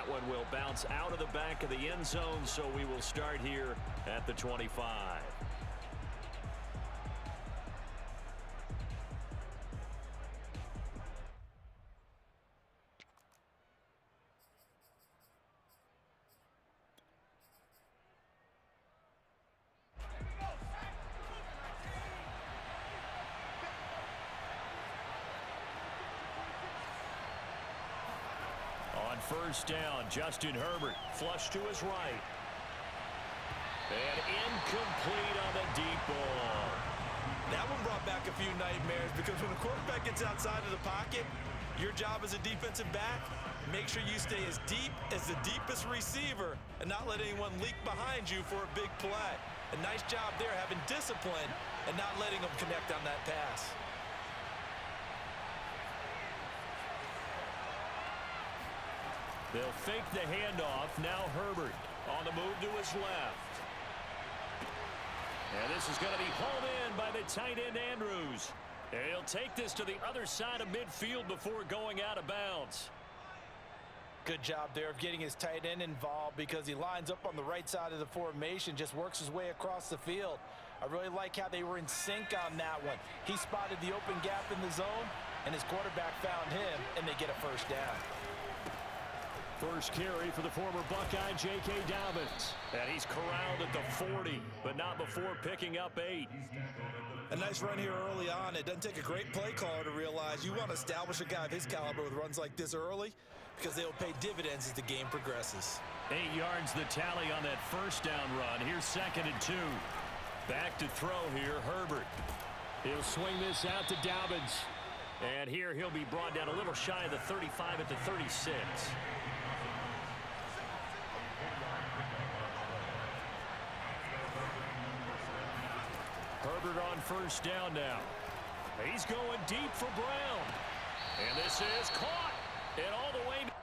that one will bounce out of the back of the end zone, so we will start here at the 25. On first down, Justin Herbert, flush to his right. And incomplete on the deep ball. That one brought back a few nightmares because when the quarterback gets outside of the pocket, your job as a defensive back, make sure you stay as deep as the deepest receiver and not let anyone leak behind you for a big play. A nice job there having discipline and not letting them connect on that pass. They'll fake the handoff. Now Herbert on the move to his left. And this is going to be hauled in by the tight end Andrews. And he'll take this to the other side of midfield before going out of bounds. Good job there of getting his tight end involved because he lines up on the right side of the formation, just works his way across the field. I really like how they were in sync on that one. He spotted the open gap in the zone, and his quarterback found him, and they get a first down. First carry for the former Buckeye, J.K. Dobbins. And he's corralled at the 40, but not before picking up 8. A nice run here early on. It doesn't take a great play caller to realize you want to establish a guy of his caliber with runs like this early because they will pay dividends as the game progresses. 8 yards the tally on that first down run. Here's 2nd and 2. Back to throw here, Herbert. He'll swing this out to Dobbins. And here he'll be brought down a little shy of the 35 at the 36. Herbert on first down now. He's going deep for Brown. And this is caught. And all the way to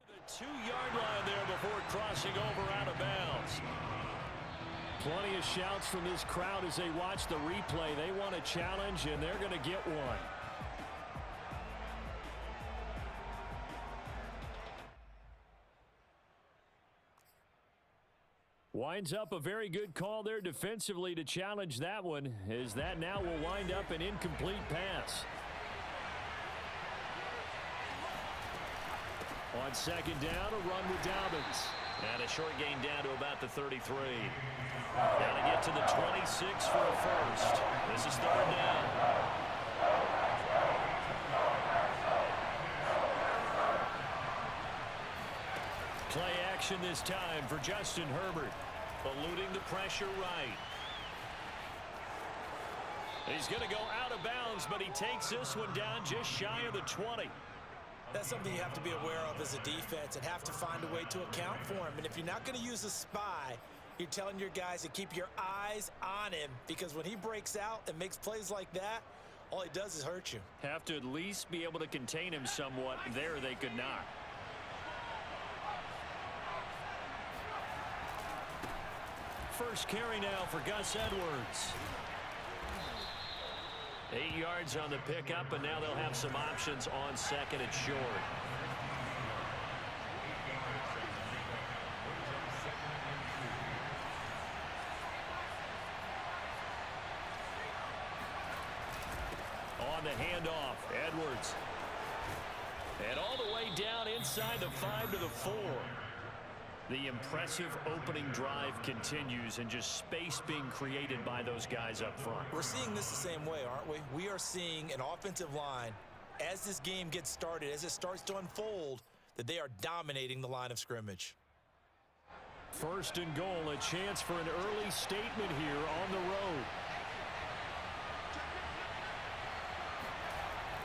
the 2-yard line there before crossing over out of bounds. Plenty of shouts from this crowd as they watch the replay. They want a challenge, and they're going to get one. Winds up a very good call there defensively to challenge that one, as that now will wind up an incomplete pass. On second down, a run with Dobbins. And a short gain down to about the 33. Now to get to the 26 for a first. This is 3rd down. Play action this time for Justin Herbert. Eluding the pressure right. He's going to go out of bounds, but he takes this one down just shy of the 20. That's something you have to be aware of as a defense and have to find a way to account for him. And if you're not going to use a spy, you're telling your guys to keep your eyes on him because when he breaks out and makes plays like that, all he does is hurt you. Have to at least be able to contain him somewhat. There they could not. First carry now for Gus Edwards. 8 yards on the pickup, and now they'll have some options on 2nd and short. On the handoff, Edwards. And all the way down inside the 5 to the 4. The impressive opening drive continues and just space being created by those guys up front. We're seeing this the same way, aren't we? We are seeing an offensive line, as this game gets started, as it starts to unfold, that they are dominating the line of scrimmage. 1st and goal, a chance for an early statement here on the road.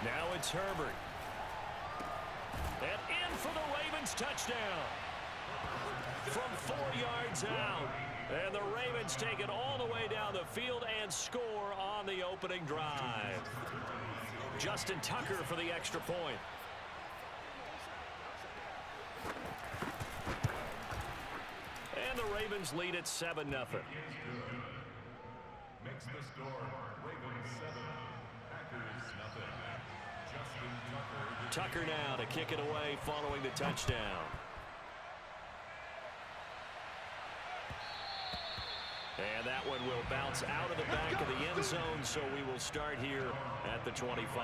Now it's Herbert. And in for the Ravens touchdown. From 4 yards out. And the Ravens take it all the way down the field and score on the opening drive. Justin Tucker for the extra point. And the Ravens lead at 7-0. Makes the score Ravens 7, Packers 0. Tucker now to kick it away following the touchdown. And that one will bounce out of the back of the end zone, so we will start here at the 25.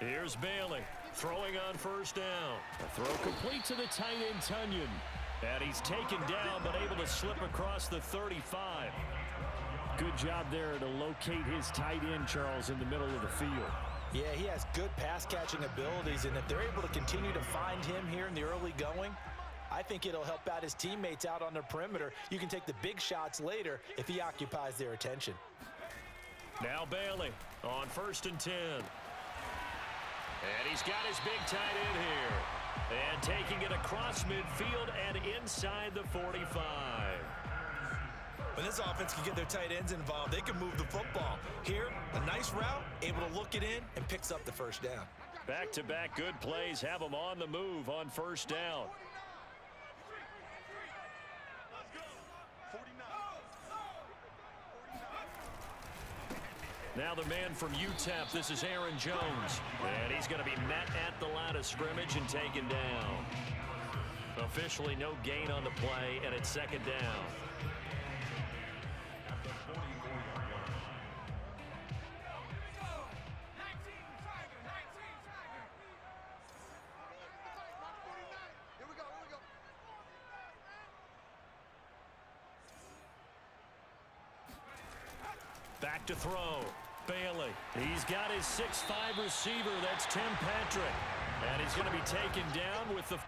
Here's Bailey throwing on first down. A throw complete to the tight end, Tunyon. And he's taken down, but able to slip across the 35. Good job there to locate his tight end, Charles, in the middle of the field. Yeah, he has good pass-catching abilities, and if they're able to continue to find him here in the early going, I think it'll help out his teammates out on the perimeter. You can take the big shots later if he occupies their attention. Now Bailey on 1st and 10. And he's got his big tight end here. And taking it across midfield and inside the 45. When this offense can get their tight ends involved, they can move the football. Here, a nice route, able to look it in, and picks up the first down. Back-to-back good plays have them on the move on first down. Now the man from UTEP, this is Aaron Jones. And he's going to be met at the line of scrimmage and taken down. Officially no gain on the play, and it's 2nd down. Back to throw. Bailey. He's got his 6'5" receiver. That's Tim Patrick. And he's going to be taken down with the...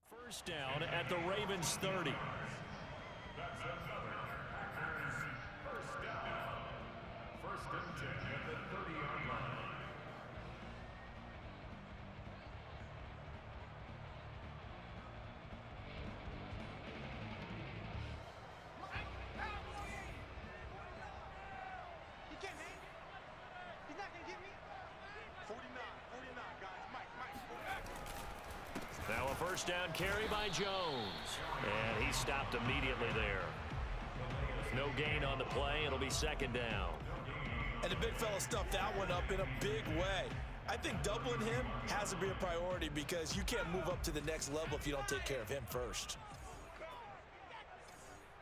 First down at the Ravens 30. Now a first down carry by Jones. And he stopped immediately there. No gain on the play. It'll be 2nd down. And the big fella stuffed that one up in a big way. I think doubling him has to be a priority because you can't move up to the next level if you don't take care of him first.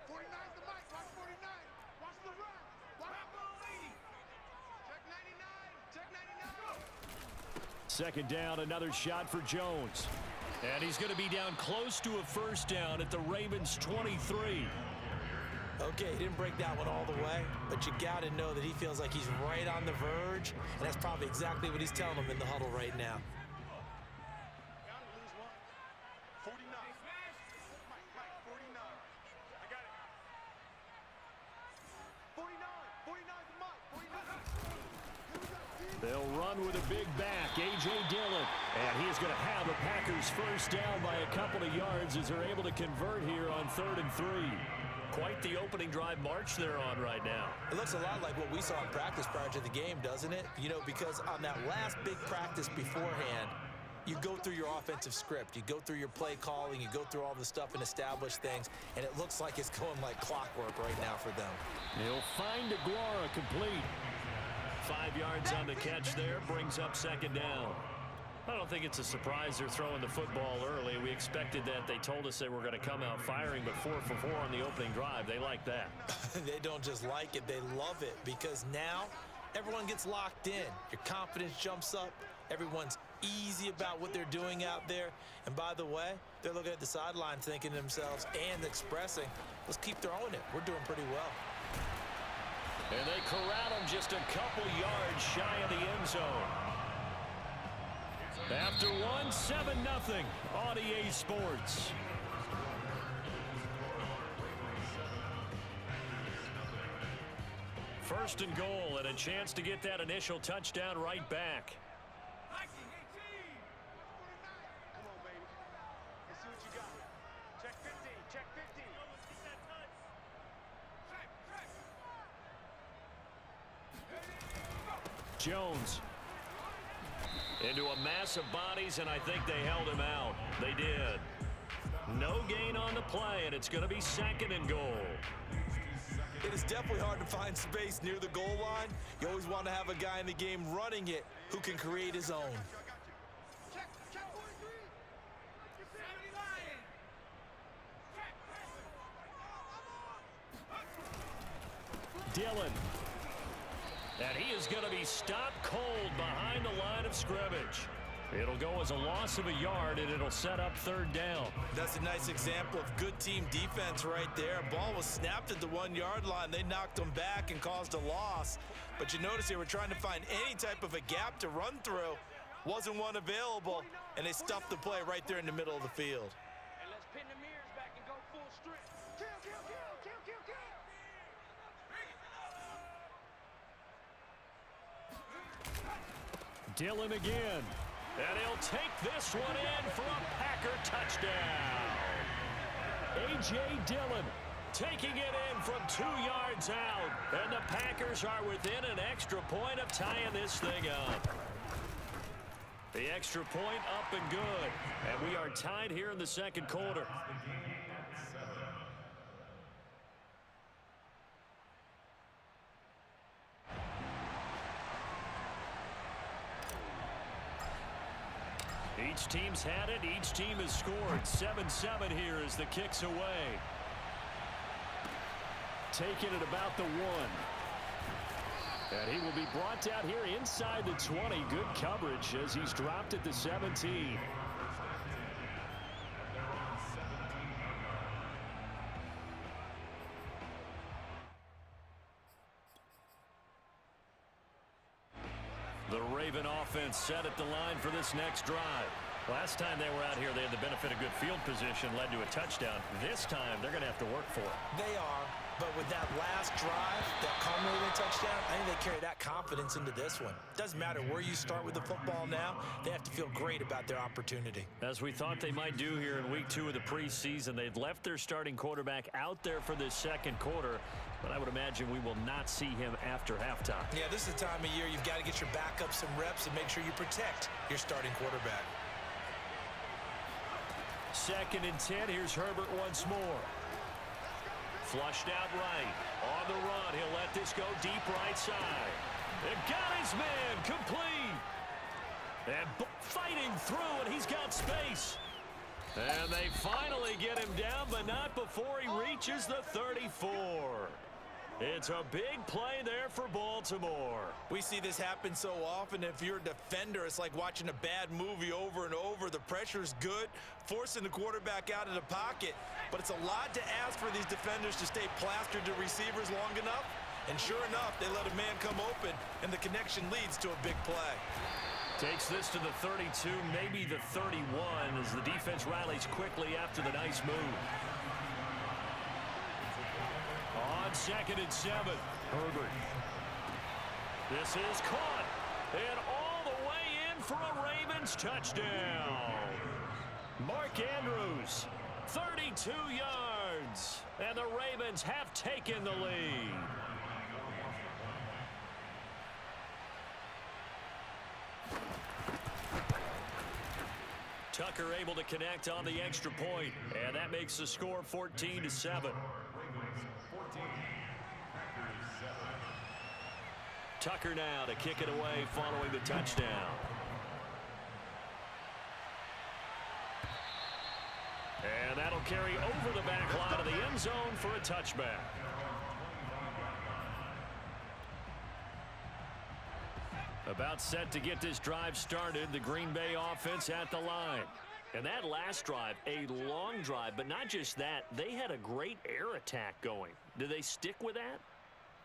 49's the mic. Watch 49. Watch the run. Watch the lead. Check 99. Check 99. 2nd down, another shot for Jones. And he's going to be down close to a first down at the Ravens 23. Okay, he didn't break that one all the way, but you got to know that he feels like he's right on the verge, and that's probably exactly what he's telling them in the huddle right now. 49. Mike, 49. I got it. 49. 49's the mic. 49. They'll run with a big back, A.J. Dillon. And he is going to have the Packers first down by a couple of yards as they're able to convert here on 3rd and 3. Quite the opening drive march they're on right now. It looks a lot like what we saw in practice prior to the game, doesn't it? You know, because on that last big practice beforehand, you go through your offensive script. You go through your play calling. You go through all the stuff and establish things. And it looks like it's going like clockwork right now for them. He'll find Aguara complete. 5 yards on the catch there. Brings up 2nd down. I don't think it's a surprise they're throwing the football early. We expected that. They told us they were going to come out firing, but 4 for 4 on the opening drive. They like that. They don't just like it. They love it because now everyone gets locked in. Your confidence jumps up. Everyone's easy about what they're doing out there. And by the way, they're looking at the sideline thinking to themselves and expressing, let's keep throwing it. We're doing pretty well. And they corral him just a couple yards shy of the end zone. After one, 7-0 on EA Sports. First and goal, and a chance to get that initial touchdown right back. Come on, baby. Let's see what you got. Check 50. Check 50. Jones into a mass of bodies, and I think they held him out. They did. No gain on the play, and it's going to be second and goal. It is definitely hard to find space near the goal line. You always want to have a guy in the game running it who can create his own. Check 43. You 70 Lion. Dillon. And he is going to be stopped cold behind the line of scrimmage. It'll go as a loss of a yard, and it'll set up third down. That's a nice example of good team defense right there. Ball was snapped at the 1 yard line. They knocked them back and caused a loss. But you notice they were trying to find any type of a gap to run through. Wasn't one available, and they stuffed the play right there in the middle of the field. And let's pin the mirrors back and go full strip. Kill, kill, kill, kill, kill, kill. Dillon again. And he'll take this one in for a Packer touchdown. A.J. Dillon taking it in from 2 yards out. And the Packers are within an extra point of tying this thing up. The extra point up and good. And we are tied here in the second quarter. Each team's had it. Each team has scored. 7-7 here as the kick's away. Taking it about the 1. And he will be brought down here inside the 20. Good coverage as he's dropped at the 17. The Raven offense set at the line for this next drive. Last time they were out here, they had the benefit of good field position, led to a touchdown. This time, they're going to have to work for it. They are, but with that last drive, that culminating touchdown, I think they carry that confidence into this one. Doesn't matter where you start with the football now, they have to feel great about their opportunity. As we thought they might do here in week 2 of the preseason, they've left their starting quarterback out there for this second quarter, but I would imagine we will not see him after halftime. Yeah, this is the time of year you've got to get your backup some reps and make sure you protect your starting quarterback. Second and 10. Here's Herbert once more. Flushed out right. On the run. He'll let this go deep right side. And got his man complete. And fighting through, and he's got space. And they finally get him down, but not before he reaches the 34. It's a big play there for Baltimore. We see this happen so often. If you're a defender, it's like watching a bad movie over and over. The pressure's good, forcing the quarterback out of the pocket. But it's a lot to ask for these defenders to stay plastered to receivers long enough. And sure enough, they let a man come open, and the connection leads to a big play. Takes this to the 32, maybe the 31, as the defense rallies quickly after the nice move. On second and 7, Herbert. This is caught, and all the way in for a Ravens touchdown. Mark Andrews, 32 yards, and the Ravens have taken the lead. Tucker able to connect on the extra point, and that makes the score 14-7. Tucker now to kick it away following the touchdown. And that'll carry over the back line of the end zone for a touchback. About set to get this drive started, the Green Bay offense at the line. And that last drive, a long drive, but not just that, they had a great air attack going. Do they stick with that?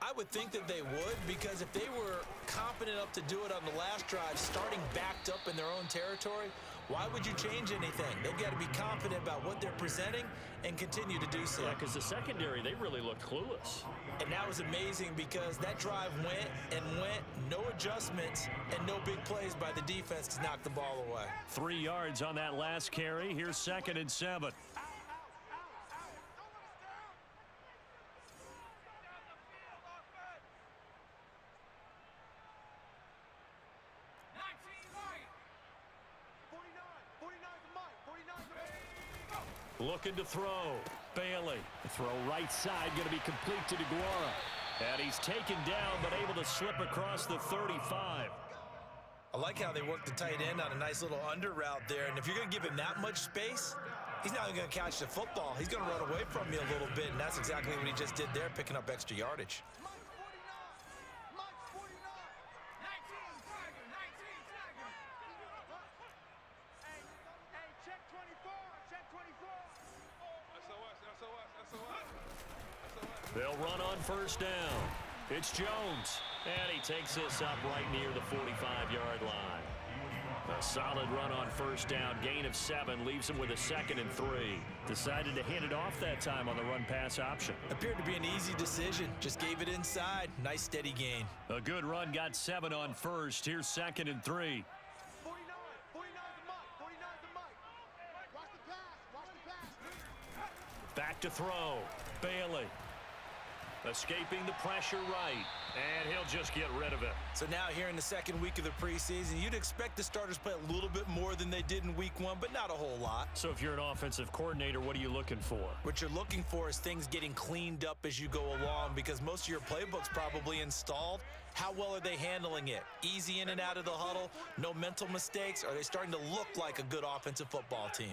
I would think that they would, because if they were confident enough to do it on the last drive, starting backed up in their own territory, Why would you change anything? They've got to be confident about what they're presenting and continue to do so. Yeah, because the secondary, they really looked clueless. And that was amazing because that drive went and went, no adjustments, and no big plays by the defense to knock the ball away. 3 yards on that last carry. Here's 2nd and 7. Looking to throw. Bailey. The throw right side going to be complete to DeGuara. And he's taken down but able to slip across the 35. I like how they work the tight end on a nice little under route there. And if you're going to give him that much space, he's not going to catch the football. He's going to run away from you a little bit, and that's exactly what he just did there, picking up extra yardage. They'll run on first down. It's Jones. And he takes this up right near the 45-yard line. A solid run on first down. Gain of 7 leaves him with a 2nd and 3. Decided to hand it off that time on the run-pass option. Appeared to be an easy decision. Just gave it inside. Nice steady gain. A good run. Got 7 on first. Here's 2nd and 3. 49's the mic. 49's the mic. Watch the pass. Watch the pass. Back to throw. Bailey. Escaping the pressure right. And he'll just get rid of it. So now here in the 2nd week of the preseason, you'd expect the starters to play a little bit more than they did in week 1, but not a whole lot. So if you're an offensive coordinator, what are you looking for? What you're looking for is things getting cleaned up as you go along because most of your playbook's probably installed. How well are they handling it? Easy in and out of the huddle? No mental mistakes? Are they starting to look like a good offensive football team?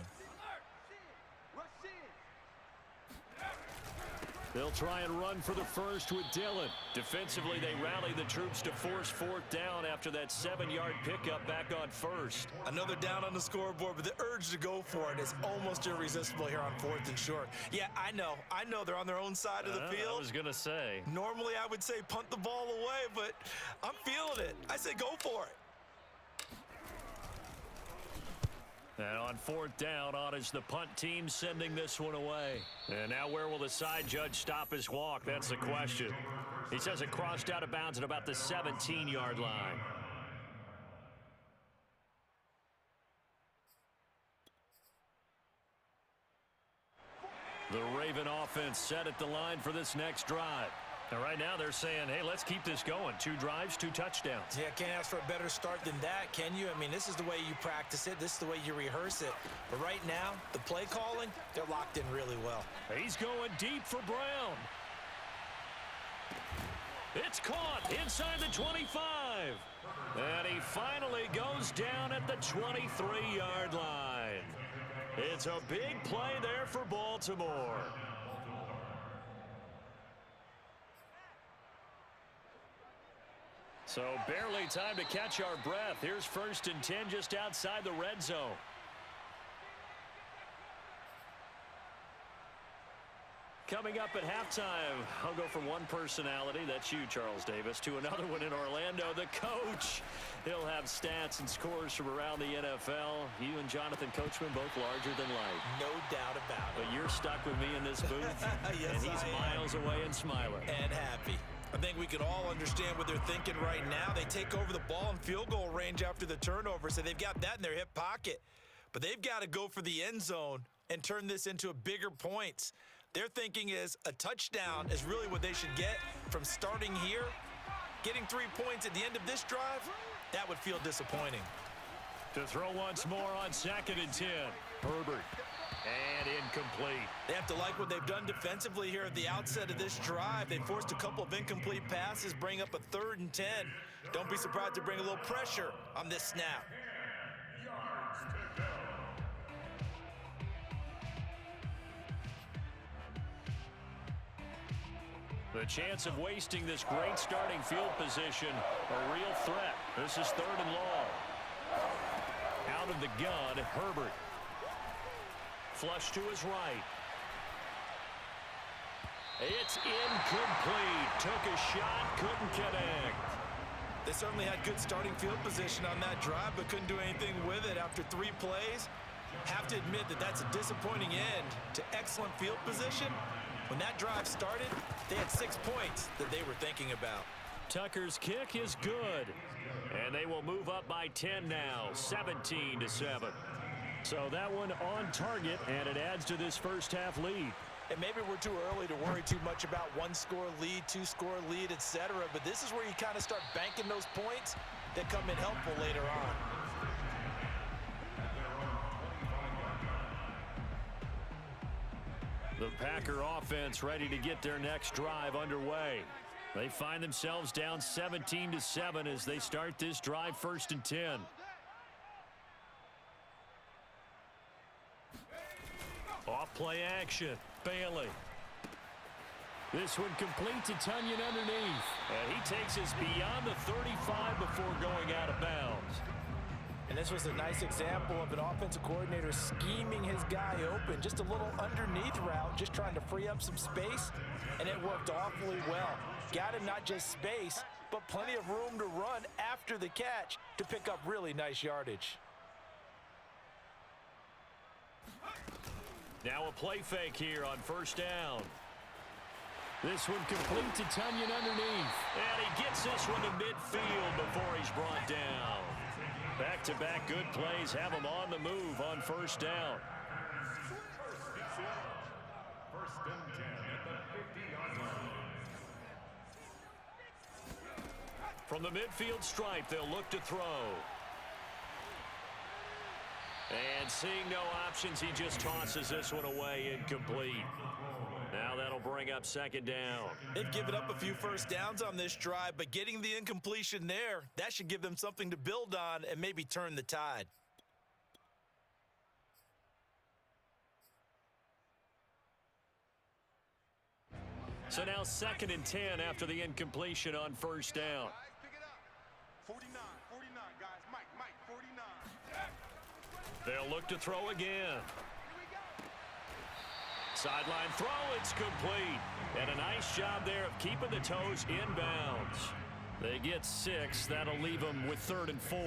They'll try and run for the first with Dillon. Defensively, they rally the troops to force 4th down after that 7-yard pickup back on first. Another down on the scoreboard, but the urge to go for it is almost irresistible here on 4th and short. Yeah, I know they're on their own side of the field. I was going to say. Normally, I would say punt the ball away, but I'm feeling it. I say go for it. And on 4th down, on is the punt team sending this one away. And now where will the side judge stop his walk? That's the question. He says it crossed out of bounds at about the 17-yard line. The Raven offense set at the line for this next drive. And right now they're saying, hey, let's keep this going. 2 drives, 2 touchdowns. Yeah, can't ask for a better start than that, can you? I mean, this is the way you practice it. This is the way you rehearse it. But right now, the play calling, they're locked in really well. He's going deep for Brown. It's caught inside the 25. And he finally goes down at the 23-yard line. It's a big play there for Baltimore. So barely time to catch our breath. Here's 1st and 10 just outside the red zone. Coming up at halftime, I'll go from one personality, that's you, Charles Davis, to another one in Orlando, the coach. He'll have stats and scores from around the NFL. You and Jonathan Coachman both larger than life. No doubt about it. But you're stuck with me in this booth, yes, and he's miles away and smiling. And happy. I think we can all understand what they're thinking right now. They take over the ball in field goal range after the turnover, so they've got that in their hip pocket. But they've got to go for the end zone and turn this into a bigger points. Their thinking is a touchdown is really what they should get from starting here. Getting 3 points at the end of this drive, that would feel disappointing. To throw once more on 2nd and 10. Herbert. And incomplete. They have to like what they've done defensively here at the outset of this drive. They forced a couple of incomplete passes, bring up a 3rd and 10. Don't be surprised to bring a little pressure on this snap. The chance of wasting this great starting field position, a real threat. This is 3rd and long. Out of the gun, Herbert. Flush to his right. It's incomplete. Took a shot, couldn't connect. They certainly had good starting field position on that drive, but couldn't do anything with it after 3 plays. Have to admit that that's a disappointing end to excellent field position. When that drive started, they had 6 points that they were thinking about. Tucker's kick is good. And they will move up by 10 now, 17-7. So that one on target, and it adds to this first half lead. And maybe we're too early to worry too much about 1-score lead, 2-score lead, etc. But this is where you kind of start banking those points that come in helpful later on. The Packer offense ready to get their next drive underway. They find themselves down 17-7 as they start this drive 1st and 10. Off play action. Bailey. This one complete to Tonyan underneath. And he takes us beyond the 35 before going out of bounds. And this was a nice example of an offensive coordinator scheming his guy open. Just a little underneath route, just trying to free up some space. And it worked awfully well. Got him not just space, but plenty of room to run after the catch to pick up really nice yardage. Now a play fake here on 1st down. This one complete to Tonyan underneath. And he gets this one to midfield before he's brought down. Back-to-back good plays have him on the move on 1st down. First and 10 at the 50-yard line. From the midfield stripe, they'll look to throw. And seeing no options, he just tosses this one away incomplete. Now that'll bring up 2nd down. They've given up a few first downs on this drive, but getting the incompletion there, that should give them something to build on and maybe turn the tide. So now 2nd and 10 after the incompletion on 1st down. Guys, pick it up. 49, guys. Mike, 49. They'll look to throw again. Sideline throw, it's complete. And a nice job there of keeping the toes inbounds. They get 6. That'll leave them with 3rd and 4.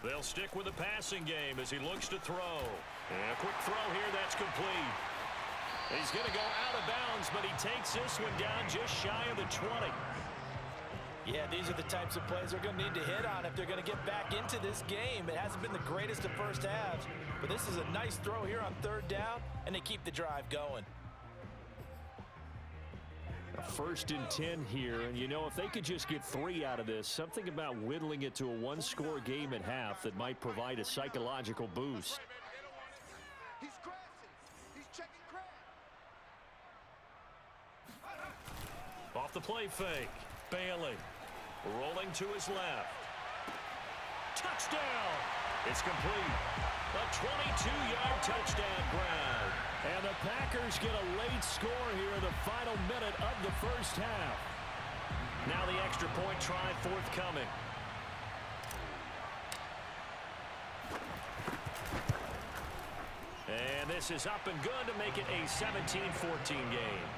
They'll stick with the passing game as he looks to throw. And a quick throw here, that's complete. He's going to go out of bounds, but he takes this one down just shy of the 20. Yeah, these are the types of plays they're going to need to hit on if they're going to get back into this game. It hasn't been the greatest of first halves, but this is a nice throw here on 3rd down, and they keep the drive going. 1st and 10 here, and you know, if they could just get 3 out of this, something about whittling it to a 1-score game at half that might provide a psychological boost. He's crashing. He's checking crash. Off the play fake, Bailey rolling to his left. Touchdown! It's complete. A 22-yard touchdown grab. And the Packers get a late score here in the final minute of the first half. Now the extra point try forthcoming. And this is up and good to make it a 17-14 game.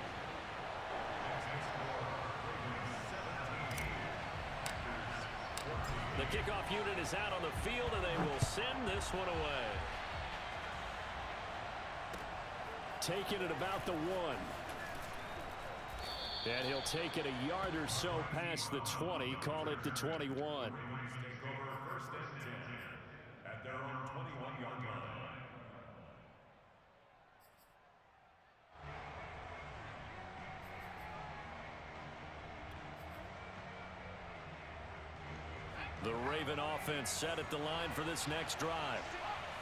The kickoff unit is out on the field, and they will send this one away. Taking it about the 1. And he'll take it a yard or so past the 20, call it the 21. Take over 1st and 10 at their own 21-yard line. The Raven offense set at the line for this next drive.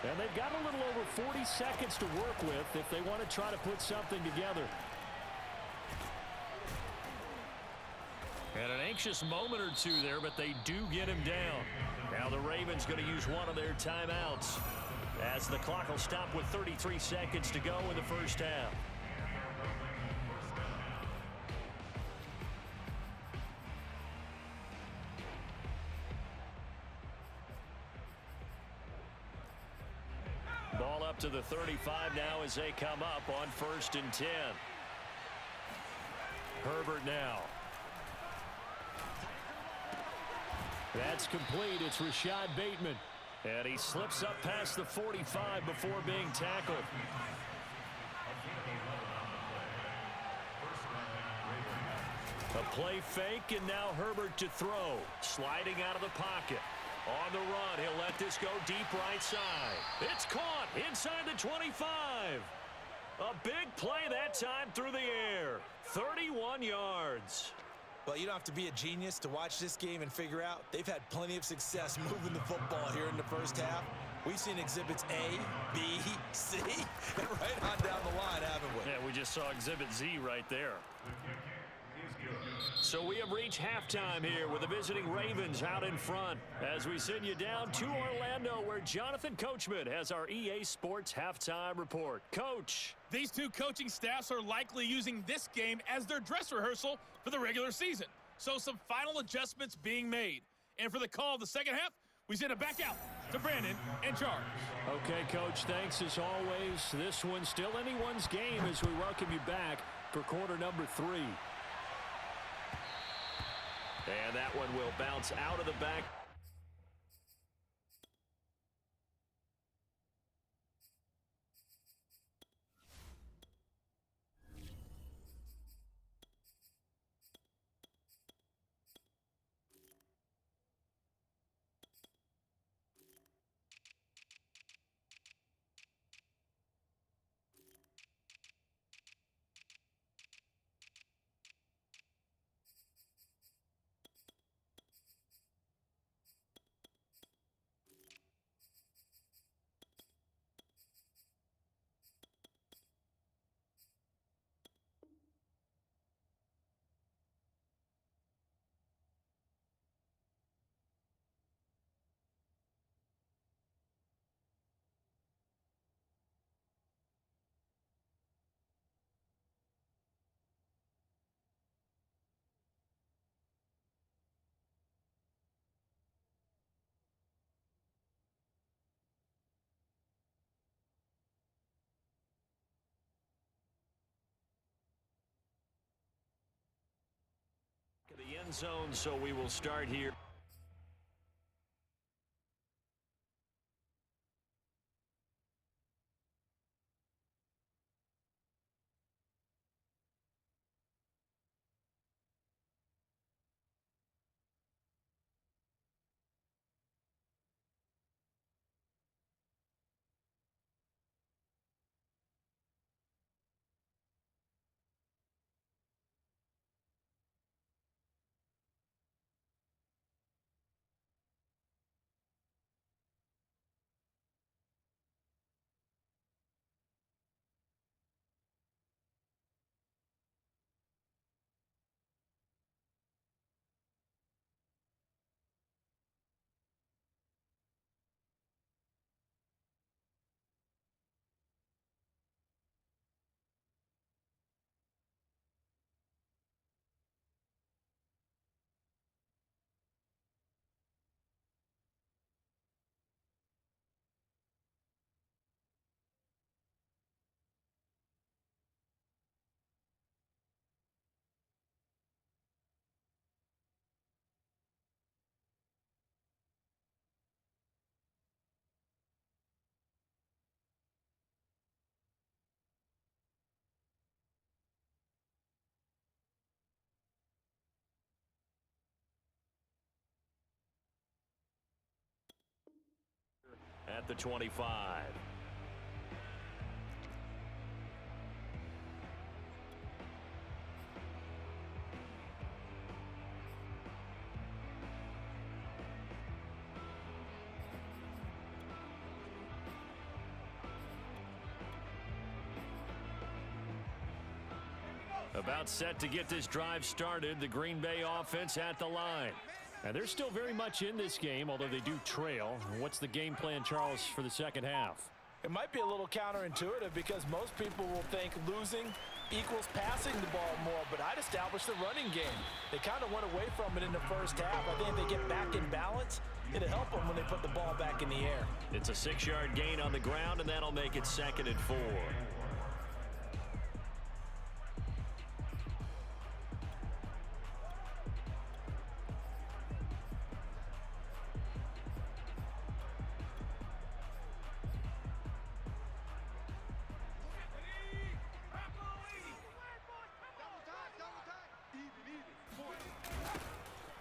And they've got a little over 40 seconds to work with if they want to try to put something together. And an anxious moment or two there, but they do get him down. Now the Ravens going to use one of their timeouts as the clock will stop with 33 seconds to go in the first half. up to the 35 now as they come up on 1st and 10. Herbert now. That's complete. It's Rashad Bateman. And he slips up past the 45 before being tackled. A play fake, and now Herbert to throw. Sliding out of the pocket. On the run, he'll let this go deep right side. It's caught inside the 25. A big play that time through the air. 31 yards. Well, you don't have to be a genius to watch this game and figure out they've had plenty of success moving the football here in the first half. We've seen exhibits A, B, C, and right on down the line, haven't we? Yeah, we just saw exhibit Z right there. So we have reached halftime here with the visiting Ravens out in front as we send you down to Orlando where Jonathan Coachman has our EA Sports halftime report. Coach. These two coaching staffs are likely using this game as their dress rehearsal for the regular season. So some final adjustments being made. And for the call of the second half, we send it back out to Brandon and Charles. Okay, Coach, thanks as always. This one's still anyone's game as we welcome you back for quarter number 3. And that one will bounce out of the back. The end zone, so we will start here. At the 25. About set to get this drive started, the Green Bay offense at the line. And they're still very much in this game, although they do trail. What's the game plan, Charles, for the second half? It might be a little counterintuitive because most people will think losing equals passing the ball more, but I'd establish the running game. They kind of went away from it in the first half. I think if they get back in balance, It'll help them when they put the ball back in the air. It's a 6-yard gain on the ground, and that'll make it 2nd and 4.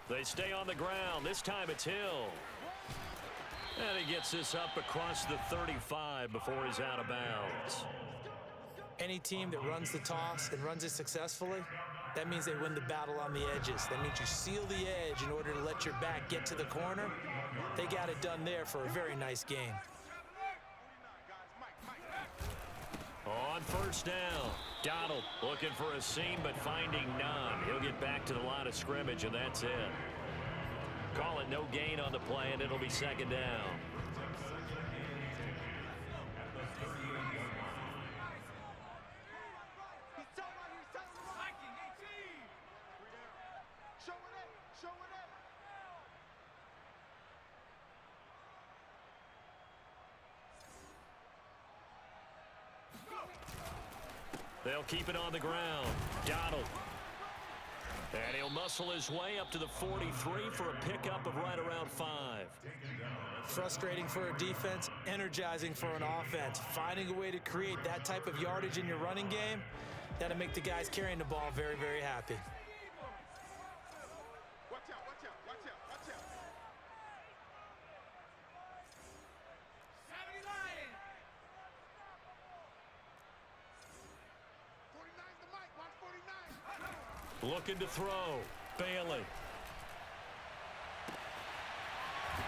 They stay on the ground. This time it's Hill. And he gets this up across the 35 before he's out of bounds. Any team that runs the toss and runs it successfully, that means they win the battle on the edges. That means you seal the edge in order to let your back get to the corner. They got it done there for a very nice game. On 1st down, Donald looking for a seam but finding none. He'll get back to the line of scrimmage, and that's it. Call it no gain on the play, and it'll be 2nd down. They'll keep it on the ground. Donald. And he'll muscle his way up to the 43 for a pickup of right around 5. Frustrating for a defense, energizing for an offense. Finding a way to create that type of yardage in your running game, that'll make the guys carrying the ball very, very happy. Watch out, watch out, watch out, watch out. 49's the mic, watch 49. Looking to throw. Bailey.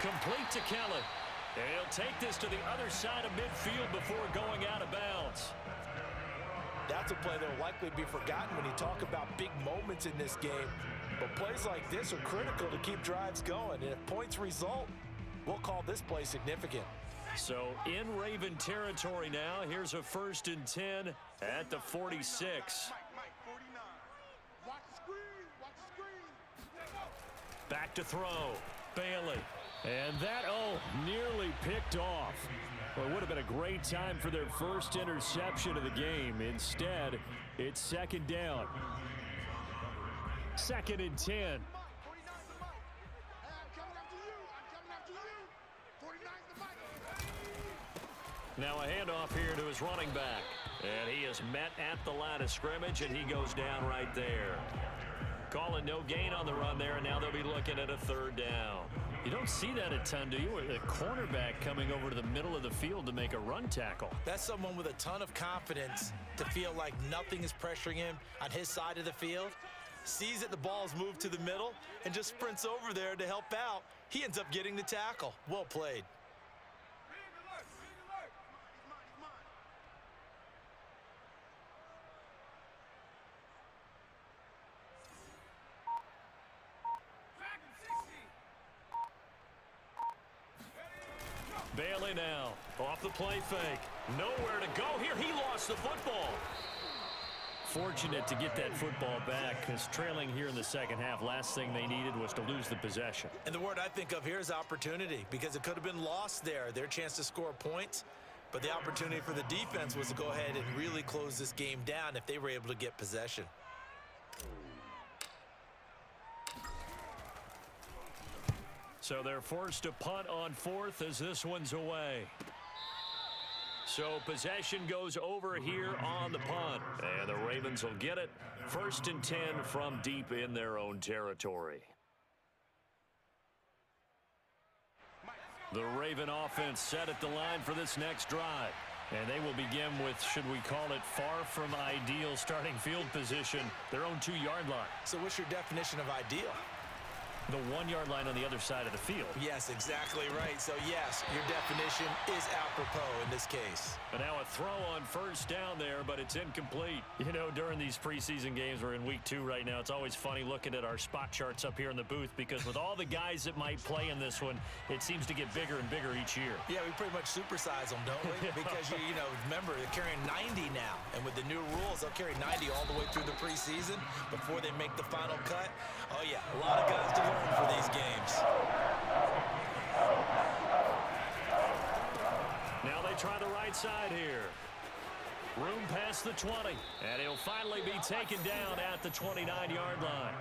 Complete to Kelly. And he'll take this to the other side of midfield before going out of bounds. That's a play that will likely be forgotten when you talk about big moments in this game. But plays like this are critical to keep drives going. And if points result, we'll call this play significant. So in Raven territory now, here's a 1st and 10 at the 46. Mike, 49. Watch the screen, watch the screen. Back to throw. Bailey. And that, nearly picked off. Well, it would have been a great time for their first interception of the game. Instead, it's 2nd down. 2nd and 10. 49's the mic. Hey, I'm coming after you. I'm coming after you. 49's the mic. Now a handoff here to his running back. And he is met at the line of scrimmage, and he goes down right there. Calling no gain on the run there, and now they'll be looking at a 3rd down. You don't see that a ton, do you? A cornerback coming over to the middle of the field to make a run tackle. That's someone with a ton of confidence to feel like nothing is pressuring him on his side of the field. Sees that the ball's moved to the middle and just sprints over there to help out. He ends up getting the tackle. Well played. Bailey now off the play fake. Nowhere to go here. He lost the football. Fortunate to get that football back, because trailing here in the 2nd half, last thing they needed was to lose the possession. And the word I think of here is opportunity, because it could have been lost there. Their chance to score points, but the opportunity for the defense was to go ahead and really close this game down if they were able to get possession. So they're forced to punt on 4th as this one's away. So possession goes over here on the punt. And the Ravens will get it. 1st and 10 from deep in their own territory. The Raven offense set at the line for this next drive. And they will begin with, should we call it, far from ideal starting field position, their own 2-yard line. So what's your definition of ideal? The 1-yard line on the other side of the field. Yes, exactly right. So, yes, your definition is apropos in this case. And now a throw on 1st down there, but it's incomplete. You know, during these preseason games, we're in week 2 right now, it's always funny looking at our spot charts up here in the booth, because with all the guys that might play in this one, it seems to get bigger and bigger each year. Yeah, we pretty much supersize them, don't we? Because, you know, remember, they're carrying 90 now. And with the new rules, they'll carry 90 all the way through the preseason before they make the final cut. Oh, yeah, a lot of guys to learn for these games. inside here. Room past the 20, and he'll finally be taken down at the 29-yard line.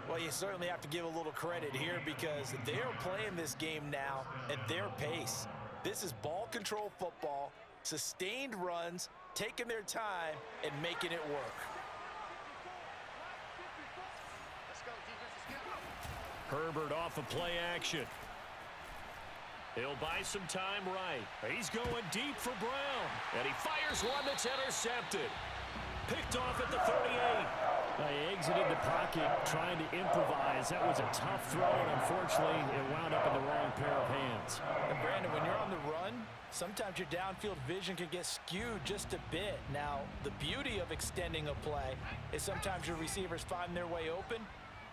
Well, you certainly have to give a little credit here because they're playing this game now at their pace. This is ball control football, sustained runs, taking their time, and making it work. Herbert off of play action. He'll buy some time right. He's going deep for Brown. And he fires one that's intercepted. Picked off at the 38. He exited the pocket trying to improvise. That was a tough throw, and unfortunately, it wound up in the wrong pair of hands. And Brandon, when you're on the run, sometimes your downfield vision can get skewed just a bit. Now, the beauty of extending a play is sometimes your receivers find their way open,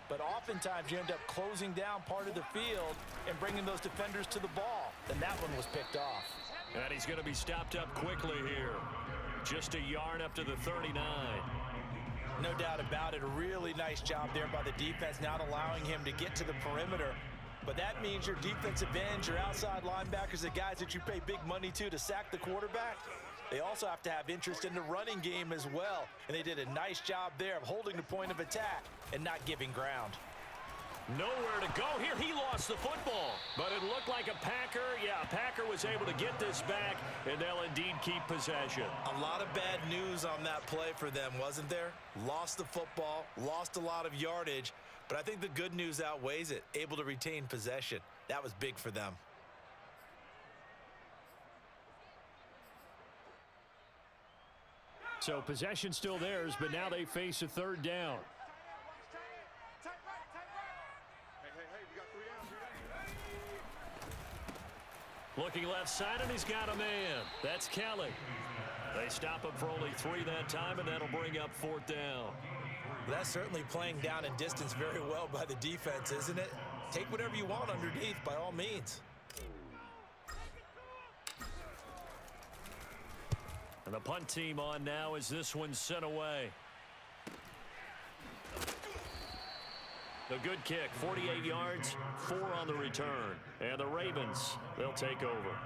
but oftentimes you end up closing down part of the field and bringing those defenders to the ball. And that one was picked off. And he's going to be stopped up quickly here. Just a yard up to the 39. No doubt about it. A really nice job there by the defense, not allowing him to get to the perimeter. But that means your defensive ends, your outside linebackers, the guys that you pay big money to sack the quarterback, they also have to have interest in the running game as well. And they did a nice job there of holding the point of attack and not giving ground. Nowhere to go here. He lost the football. But it looked like a Packer. Yeah, a Packer was able to get this back, and they'll indeed keep possession. A lot of bad news on that play for them, wasn't there? Lost the football, lost a lot of yardage, but I think the good news outweighs it. Able to retain possession. That was big for them. So possession still theirs, but now they face a third down. Looking left side, and he's got a man. That's Kelly. They stop him for only 3 that time, and that'll bring up 4th down. That's certainly playing down in distance very well by the defense, isn't it? Take whatever you want underneath, by all means. And the punt team on now as this one's sent away. The good kick, 48 yards, 4 on the return. And the Ravens, they'll take over.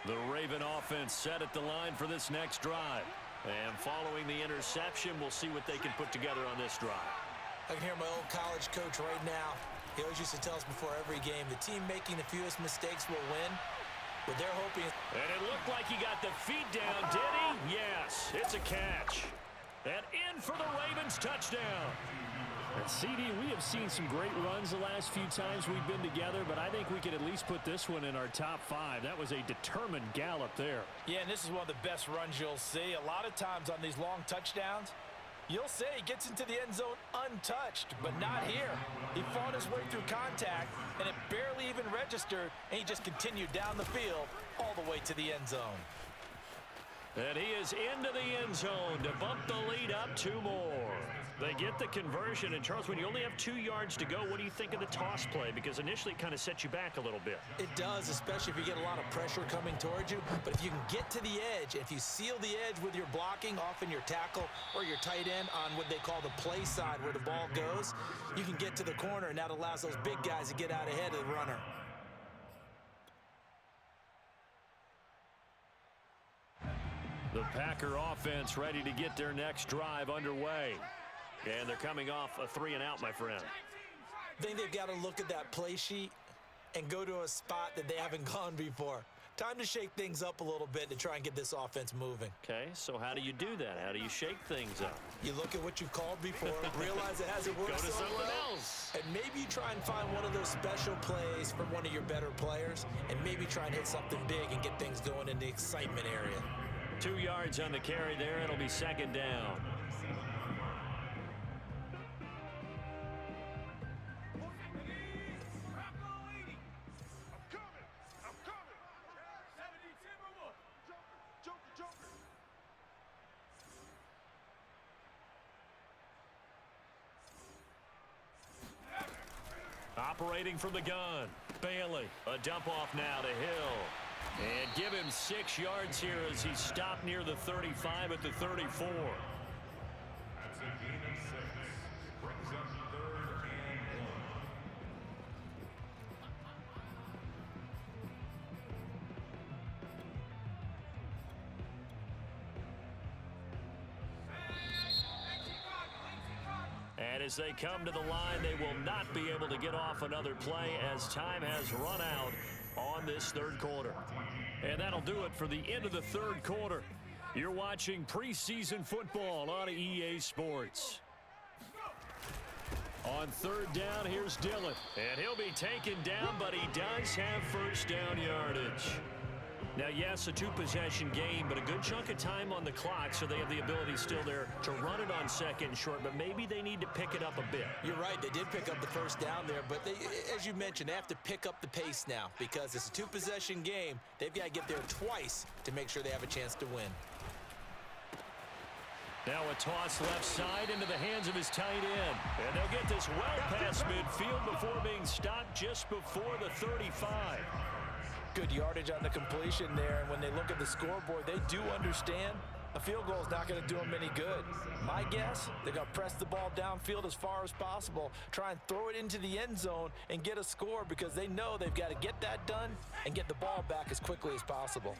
The Raven offense set at the line for this next drive. And following the interception, we'll see what they can put together on this drive. I can hear my old college coach right now. He always used to tell us before every game, the team making the fewest mistakes will win. But they're hoping. And it looked like he got the feet down, did he? Yes, it's a catch. And in for the Ravens touchdown. And CD, we have seen some great runs the last few times we've been together, but I think we could at least put this one in our top 5. That was a determined gallop there. Yeah, and this is one of the best runs you'll see. A lot of times on these long touchdowns, you'll say he gets into the end zone untouched, but not here. He fought his way through contact, and it barely even registered, and he just continued down the field all the way to the end zone. And he is into the end zone to bump the lead up 2 more. They get the conversion, and Charles, when you only have 2 yards to go, what do you think of the toss play? Because initially it kind of sets you back a little bit. It does, especially if you get a lot of pressure coming towards you. But if you can get to the edge, if you seal the edge with your blocking, often your tackle or your tight end on what they call the play side where the ball goes, you can get to the corner, and that allows those big guys to get out ahead of the runner. The Packer offense ready to get their next drive underway. And they're coming off a 3-and-out, my friend. I think they've got to look at that play sheet and go to a spot that they haven't gone before. Time to shake things up a little bit to try and get this offense moving. Okay, so how do you do that? How do you shake things up? You look at what you've called before, realize it hasn't worked Go to so something well, else. and maybe you try and find one of those special plays from one of your better players, and maybe try and hit something big and get things going in the excitement area. 2 yards on the carry there. It'll be 2nd down. Operating from the gun, Bailey. A dump off now to Hill. And give him 6 yards here as he's stopped near the 35 at the 34. That's a gain of 6. Brings up 3rd and 1. And as they come to the line, they will not be able to get off another play as time has run out on this third quarter. And that'll do it for the end of the third quarter. You're watching preseason football on EA Sports. On third down, here's Dillon. And he'll be taken down, but he does have first down yardage. Now, yes, a two-possession game, but a good chunk of time on the clock, so they have the ability still there to run it on second and short, but maybe they need to pick it up a bit. You're right. They did pick up the first down there, but they, as you mentioned, they have to pick up the pace now because it's a two-possession game. They've got to get there twice to make sure they have a chance to win. Now a toss left side into the hands of his tight end. And they'll get this well past midfield before being stopped just before the 35. Good yardage on the completion there, and when they look at the scoreboard, they do understand a field goal is not going to do them any good. My guess, they're going to press the ball downfield as far as possible, try and throw it into the end zone and get a score because they know they've got to get that done and get the ball back as quickly as possible.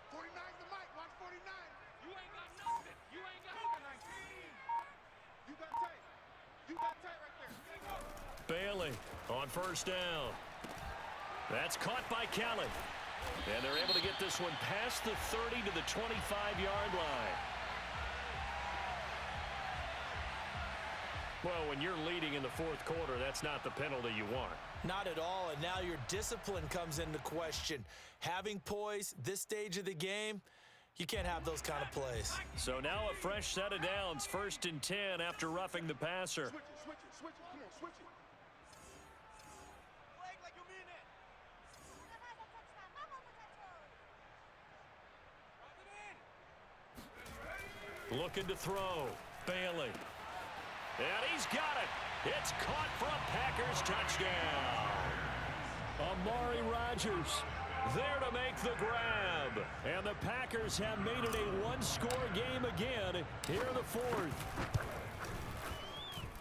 49's the mic. Watch 49. You ain't got nothing. You ain't got 19. You got tight. You got tight right there. Bailey on first down. That's caught by Kelly. And they're able to get this one past the 30 to the 25-yard line. Well, when you're leading in the fourth quarter, that's not the penalty you want. Not at all, and now your discipline comes into question. Having poise this stage of the game, you can't have those kind of plays. So now a fresh set of downs, 1st and 10 after roughing the passer. Switch it, switch it, switch it. Come on, switch it. Like you mean it. Looking to throw. Bailey. And he's got it. It's caught for a Packers touchdown. Amari Rodgers there to make the grab. And the Packers have made it a one-score game again here in the fourth.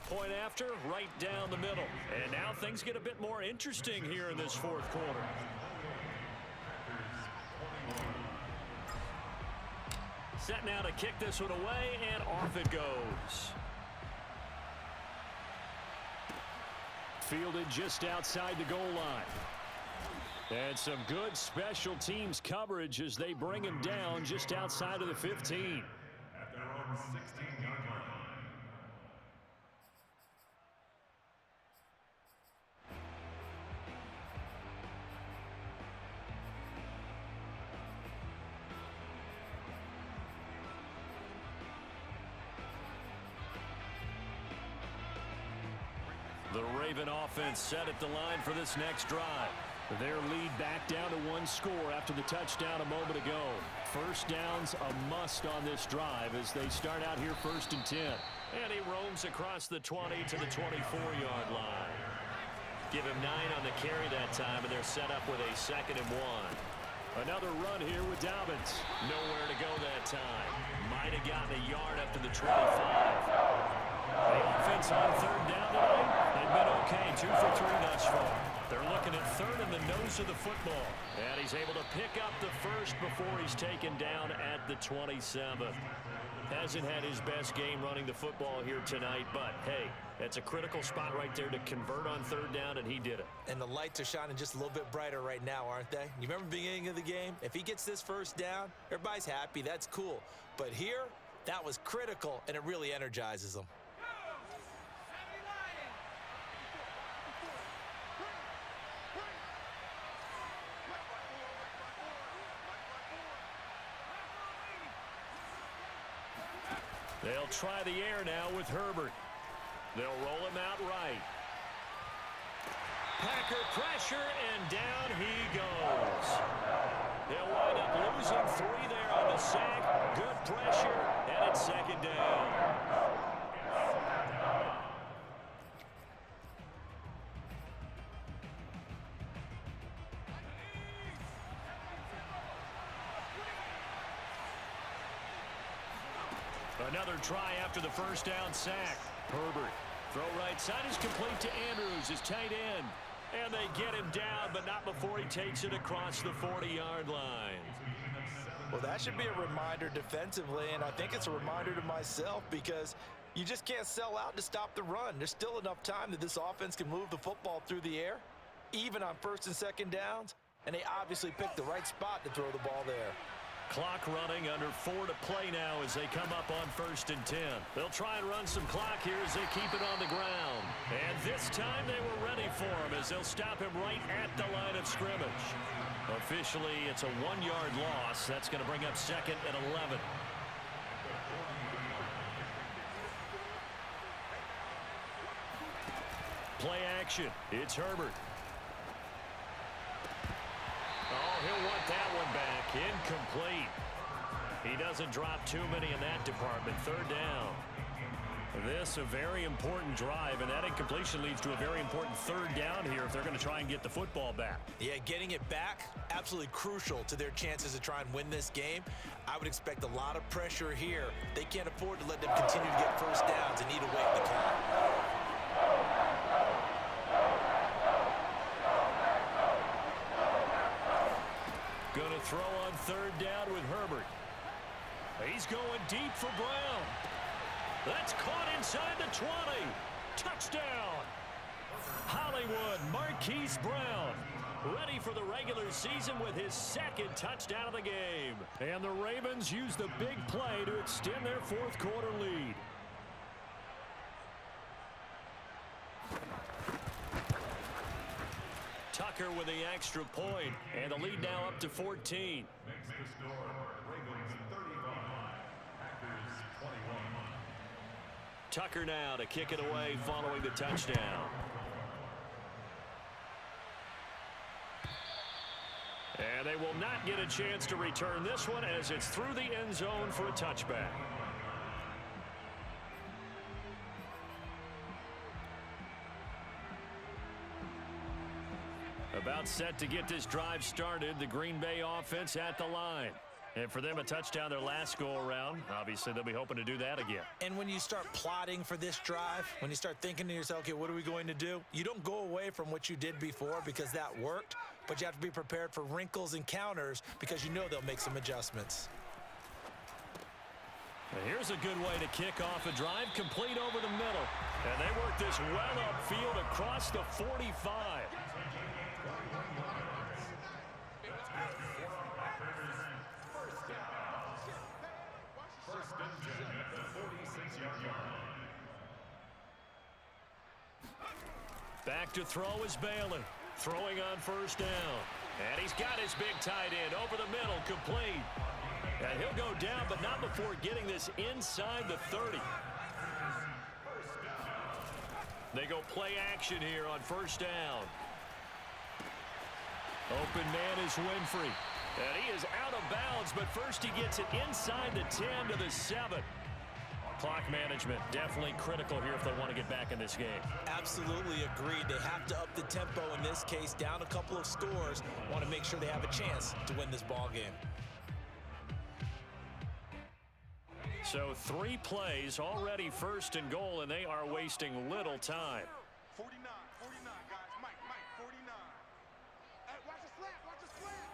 Point after, right down the middle. And now things get a bit more interesting here in this fourth quarter. Set now to kick this one away, and off it goes. Fielded just outside the goal line. And some good special teams coverage as they bring him down just outside of the 15. At their own 16-yard line. The Raven offense set at the line for this next drive. Their lead back down to one score after the touchdown a moment ago. First down's a must on this drive as they start out here 1st and 10. And he roams across the 20 to the 24-yard line. Give him 9 on the carry that time, and they're set up with a 2nd and 1. Another run here with Dobbins. Nowhere to go that time. Might have gotten a yard up to the 25. The offense on third down tonight, they've been okay, 2 for 3 thus far. They're looking at third in the nose of the football. And he's able to pick up the first before he's taken down at the 27th. Hasn't had his best game running the football here tonight, but hey, that's a critical spot right there to convert on third down, and he did it. And the lights are shining just a little bit brighter right now, aren't they? You remember the beginning of the game? If he gets this first down, everybody's happy. That's cool. But here, that was critical, and it really energizes them. They'll try the air now with Herbert. They'll roll him out right. Packer pressure, and down he goes. They'll wind up losing 3 there on the sack. Good pressure, and it's 2nd down. Another try after the first down sack. Herbert. Throw right side is complete to Andrews, his tight end. And they get him down, but not before he takes it across the 40-yard line. Well, that should be a reminder defensively, and I think it's a reminder to myself because You just can't sell out to stop the run. There's still enough time that this offense can move the football through the air, even on first and second downs, and they obviously picked the right spot to throw the ball there. Clock running, under 4 to play now as they come up on 1st and 10. They'll try and run some clock here as they keep it on the ground. And this time they were ready for him as they'll stop him right at the line of scrimmage. Officially, it's a 1-yard loss. That's going to bring up 2nd and 11. Play action. It's Herbert. Oh, he'll want that one back. Incomplete. He doesn't drop too many in that department. 3rd down. This a very important drive, and that incompletion leads to a very important 3rd down here if they're going to try and get the football back. Yeah, getting it back, absolutely crucial to their chances to try and win this game. I would expect a lot of pressure here. They can't afford to let them continue to get first downs and eat away at the clock. Going to throw on 3rd down with Herbert. He's going deep for Brown. That's caught inside the 20. Touchdown. Hollywood Marquise Brown ready for the regular season with his 2nd touchdown of the game. And the Ravens use the big play to extend their 4th quarter lead. Tucker with the extra point, and the lead now up to 14. Makes the score Ravens 35, Packers 21. Tucker now to kick it away following the touchdown. And they will not get a chance to return this one as it's through the end zone for a touchback. About set to get this drive started, the Green Bay offense at the line. And for them, a touchdown their last go-around. Obviously, they'll be hoping to do that again. And when you start plotting for this drive, when you start thinking to yourself, okay, what are we going to do? You don't go away from what you did before because that worked, but you have to be prepared for wrinkles and counters because you know they'll make some adjustments. And here's a good way to kick off a drive, complete over the middle. And they work this well upfield across the 45. Back to throw is Bailey. Throwing on 1st down. And he's got his big tight end over the middle, complete. And he'll go down, but not before getting this inside the 30. They go play action here on 1st down. Open man is Winfrey. And he is out of bounds, but first he gets it inside the 10 to the 7. Clock management definitely critical here if they want to get back in this game. Absolutely agreed. They have to up the tempo in this case, down a couple of scores. Want to make sure they have a chance to win this ball game. So 3 plays, already 1st and goal, and they are wasting little time. 49, guys. Mike, 49. Hey, watch the slant, watch the slant.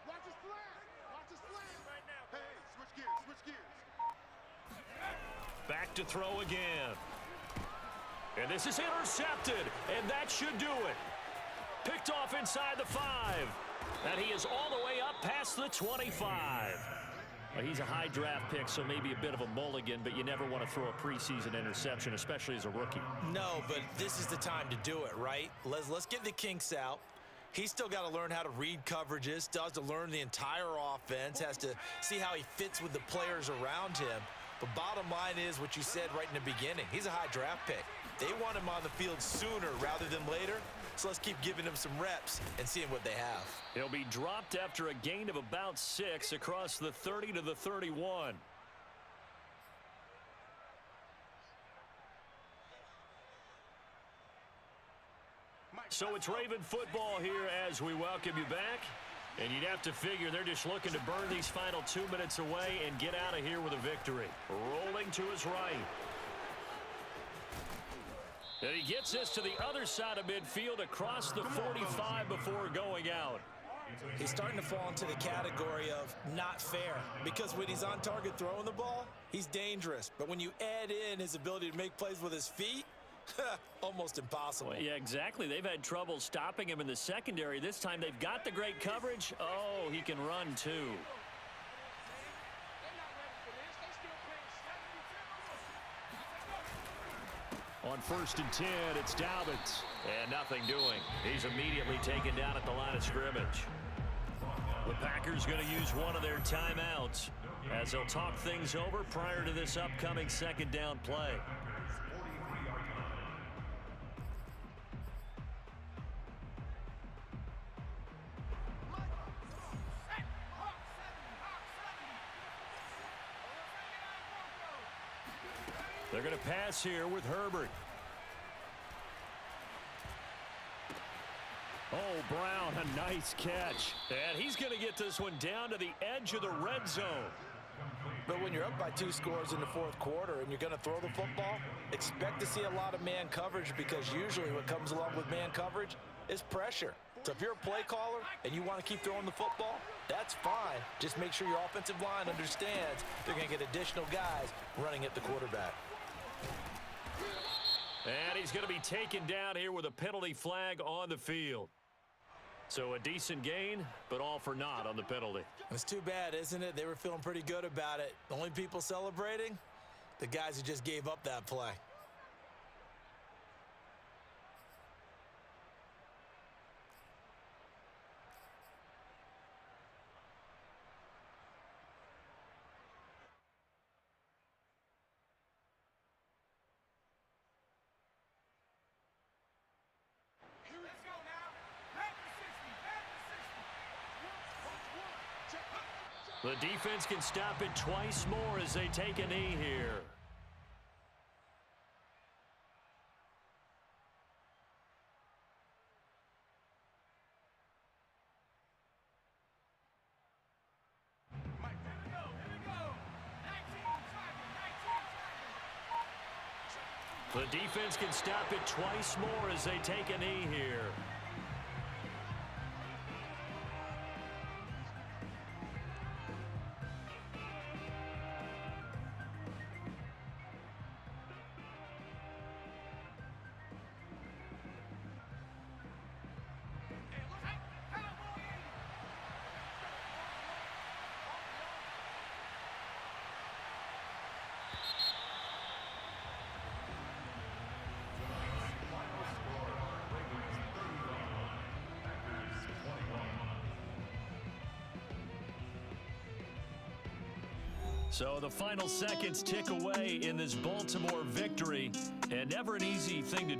Watch the slant, watch the slant. Right now. Hey, switch gears. Back to throw again. And this is intercepted, and that should do it. Picked off inside the 5. And he is all the way up past the 25. Well, he's a high draft pick, so maybe a bit of a mulligan, but you never want to throw a preseason interception, especially as a rookie. No, but this is the time to do it, right? Let's get the kinks out. He's still got to learn how to read coverages, still has to learn the entire offense, has to see how he fits with the players around him. But bottom line is what you said right in the beginning. He's a high draft pick. They want him on the field sooner rather than later, so let's keep giving him some reps and seeing what they have. He'll be dropped after a gain of about 6 across the 30 to the 31. So it's Raven football here as we welcome you back. And you'd have to figure they're just looking to burn these final 2 minutes away and get out of here with a victory. Rolling to his right. And he gets this to the other side of midfield across the 45 before going out. He's starting to fall into the category of not fair because when he's on target throwing the ball, he's dangerous. But when you add in his ability to make plays with his feet, almost impossible. Well, yeah, exactly. They've had trouble stopping him in the secondary. This time they've got the great coverage. Oh, he can run too. On 1st and 10, it's Dobbins. And nothing doing. He's immediately taken down at the line of scrimmage. The Packers going to use one of their timeouts as they'll talk things over prior to this upcoming second down play. They're going to pass here with Herbert. Oh, Brown, a nice catch. And he's going to get this one down to the edge of the red zone. But when you're up by 2 scores in the 4th quarter and you're going to throw the football, expect to see a lot of man coverage because usually what comes along with man coverage is pressure. So if you're a play caller and you want to keep throwing the football, that's fine. Just make sure your offensive line understands they're going to get additional guys running at the quarterback. And he's going to be taken down here with a penalty flag on the field. So a decent gain, but all for naught on the penalty. It's too bad, isn't it? They were feeling pretty good about it. The only people celebrating, the guys who just gave up that play. The defense can stop it twice more as they take a knee here. The defense can stop it twice more as they take a knee here. So the final seconds tick away in this Baltimore victory, and never an easy thing to do.